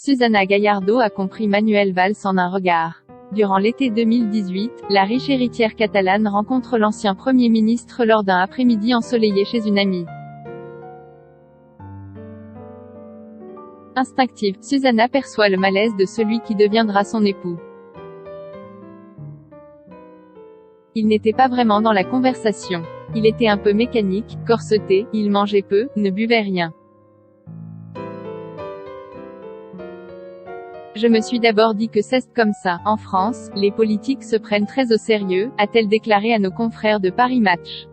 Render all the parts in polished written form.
Susana Gallardo a compris Manuel Valls en un regard. Durant l'été 2018, la riche héritière catalane rencontre l'ancien Premier ministre lors d'un après-midi ensoleillé chez une amie. Instinctive, Susana perçoit le malaise de celui qui deviendra son époux. Il n'était pas vraiment dans la conversation. Il était un peu mécanique, corseté, il mangeait peu, ne buvait rien. Je me suis d'abord dit que c'est comme ça. En France, les politiques se prennent très au sérieux, a-t-elle déclaré à nos confrères de Paris Match.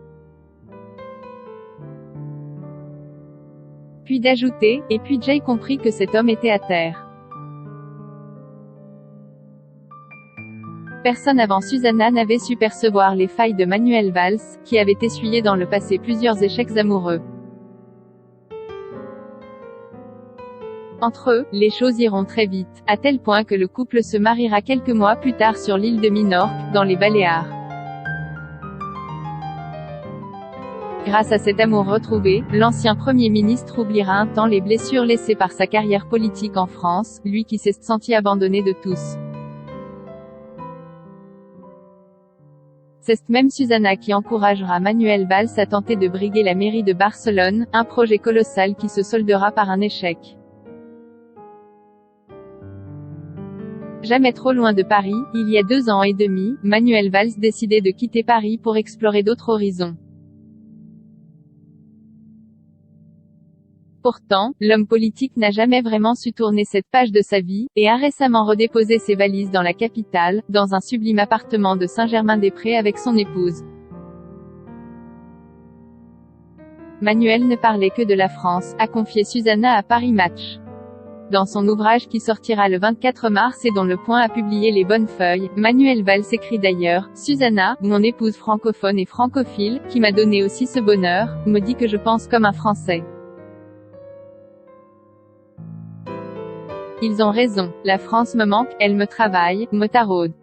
Puis d'ajouter, et puis j'ai compris que cet homme était à terre. Personne avant Susana n'avait su percevoir les failles de Manuel Valls, qui avait essuyé dans le passé plusieurs échecs amoureux. Entre eux, les choses iront très vite, à tel point que le couple se mariera quelques mois plus tard sur l'île de Minorque, dans les Baléares. Grâce à cet amour retrouvé, l'ancien Premier ministre oubliera un temps les blessures laissées par sa carrière politique en France, lui qui s'est senti abandonné de tous. C'est même Susana qui encouragera Manuel Valls à tenter de briguer la mairie de Barcelone, un projet colossal qui se soldera par un échec. Jamais trop loin de Paris, il y a 2 ans et demi, Manuel Valls décidait de quitter Paris pour explorer d'autres horizons. Pourtant, l'homme politique n'a jamais vraiment su tourner cette page de sa vie, et a récemment redéposé ses valises dans la capitale, dans un sublime appartement de Saint-Germain-des-Prés avec son épouse. Manuel ne parlait que de la France, a confié Susana à Paris Match. Dans son ouvrage qui sortira le 24 mars et dont Le Point a publié les bonnes feuilles, Manuel Valls écrit d'ailleurs, « Susana, mon épouse francophone et francophile, qui m'a donné aussi ce bonheur, me dit que je pense comme un Français. Ils ont raison, la France me manque, elle me travaille, me taraude.